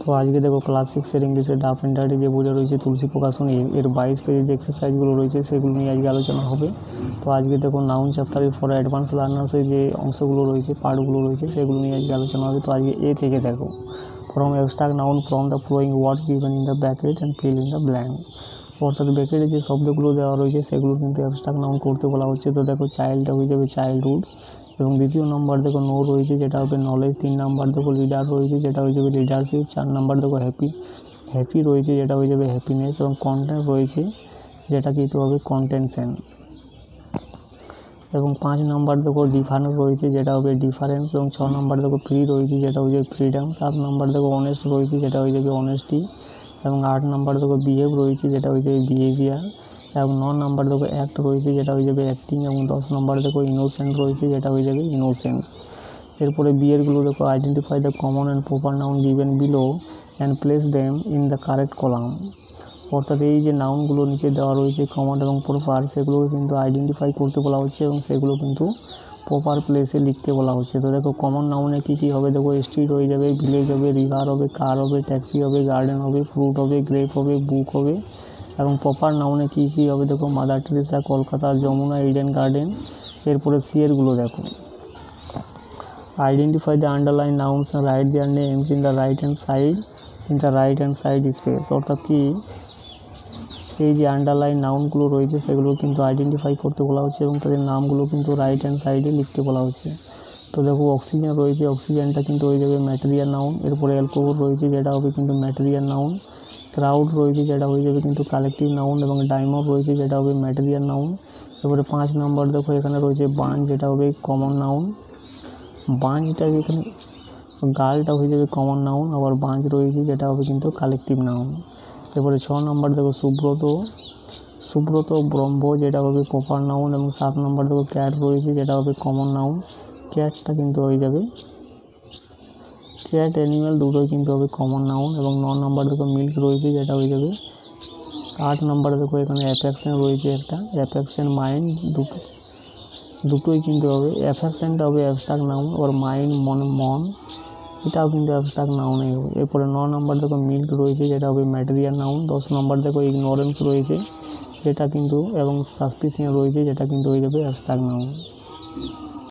তো আজকে দেখো ক্লাস 6 ইংলিশের ডাফ অ্যান্ড ডায়েরি যে বইটা রয়েছে তুলসী প্রকাশনী এর 22 পেজের যে এক্সারসাইজগুলো রয়েছে সেগুলো নিয়ে আজকে আলোচনা হবে। তো আজকে দেখো নাউন চ্যাপ্টারে ফর অ্যাডভান্স লার্নার্সের যে অংশগুলো রয়েছে পার্টগুলো রয়েছে সেগুলো নিয়ে আজকে আলোচনা হবে। তো আজকে এ থেকে দেখো from abstract noun from the following words given in the bracket and fill in the blank. অর্থাৎ ব্র্যাকেটে যে শব্দগুলো দেওয়া রয়েছে সেগুলো কিন্তু অ্যাবস্ট্রাক্ট নাউন করতে বলা হচ্ছে। তো দেখো চাইল্ডটা হয়ে যাবে চাইল্ডহুড, এবং দ্বিতীয় নম্বর দেখো নো রয়েছে যেটা হবে নলেজ, 3 নাম্বার দেখো লিডার রয়েছে যেটা হয়ে যাবে লিডারশিপ, 4 নাম্বার দেখো হ্যাপি রয়েছে যেটা হয়ে যাবে হ্যাপিনেস, এবং কন্টেন্ট রয়েছে যেটা কিন্তু হবে কন্টেনশন, এবং 5 নাম্বার দেখো ডিফারেন্স রয়েছে যেটা হবে ডিফারেন্স, এবং 6 নাম্বার দেখো ফ্রি রয়েছে যেটা হয়ে যাবে ফ্রিডম, 7 নাম্বার দেখো অনেস্ট রয়েছে যেটা হয়ে যাবে অনেস্টি, এবং 8 নাম্বার দেখো বিহেভ রয়েছে যেটা হয়ে যাবে বিহেভিয়ার, এবং 9 নাম্বার দেখো অ্যাক্ট রয়েছে যেটা হয়ে যাবে অ্যাক্টিং, এবং 10 নাম্বার দেখো ইনোসেন্ট রয়েছে যেটা হয়ে যাবে ইনোসেন্স। এরপরে বিয়েরগুলো দেখো identify the common and proper noun given below and place them in the correct column. অর্থাৎ এই যে নাউনগুলো নিচে দেওয়া রয়েছে কমন এবং প্রপার সেগুলোকে কিন্তু আইডেন্টিফাই করতে বলা হচ্ছে এবং সেগুলো কিন্তু প্রপার প্লেসে লিখতে বলা হচ্ছে। তো দেখো কমন নাউনে কী কী হবে দেখো স্ট্রিট হয়ে যাবে, ভিলেজ হবে, রিভার হবে, কার হবে, ট্যাক্সি হবে, গার্ডেন হবে, ফ্রুট হবে, গ্রেপ হবে, বুক হবে, এবং প্রপার নাউনে কী কী হবে দেখো Mother Teresa, Kolkata, Yamuna, Eden Garden. এরপরে সিয়েরগুলো দেখো identify the underline nouns and write their names in the right hand side space. অর্থাৎ কি এই যে আন্ডারলাইন নাউনগুলো রয়েছে সেগুলো কিন্তু আইডেন্টিফাই করতে বলা হচ্ছে এবং তাদের নামগুলো কিন্তু রাইট হ্যান্ড সাইডে লিখতে বলা হচ্ছে। তো দেখো অক্সিজেন রয়েছে, অক্সিজেনটা কিন্তু হয়ে যাবে ম্যাটেরিয়াল নাউন। এরপরে অ্যালকোহল রয়েছে যেটা হবে কিন্তু ম্যাটেরিয়াল নাউন। ক্রাউড রয়েছে যেটা হয়ে যাবে কিন্তু কালেকটিভ নাউন, এবং ডায়মন্ড রয়েছে যেটা হবে ম্যাটেরিয়াল নাউন। এরপরে 5 নম্বর দেখো এখানে রয়েছে বাঞ্চ যেটা হবে কমন নাউন। বাঞ্চটা এখানে গার্লটা হয়ে যাবে কমন নাউন, আবার বাঞ্চ রয়েছে যেটা হবে কিন্তু কালেকটিভ নাউন। এরপরে 6 নম্বর দেখো সুব্রত ব্রহ্ম যেটা হবে প্রপার নাউন, এবং 7 নম্বর দেখো ক্যাট রয়েছে যেটা হবে কমন নাউন। ক্যাটটা কিন্তু হয়ে যাবে ক্যাট অ্যানিম্যাল দুটোই কিন্তু হবে কমন নাউন, এবং 9 নম্বর দেখো মিল্ক রয়েছে যেটা হয়ে যাবে। 8 নম্বর দেখো এখানে অ্যাফেকশন রয়েছে একটা, অ্যাফেকশন মাইন্ড দুটোই কিন্তু হবে। অ্যাফেকশনটা হবে অ্যাবস্ট্রাক্ট নাউন, আর মাইন্ড মন এটাও কিন্তু অ্যাবস্ট্রাক্ট নাউনেই হবে। এরপরে 9 নম্বর দেখো মিল্ক রয়েছে যেটা হবে ম্যাটেরিয়াল নাউন। 10 নম্বর দেখো ইগনোরেন্স রয়েছে যেটা কিন্তু, এবং সাসপিশন রয়েছে যেটা কিন্তু হয়ে যাবে অ্যাবস্ট্রাক্ট নাউন।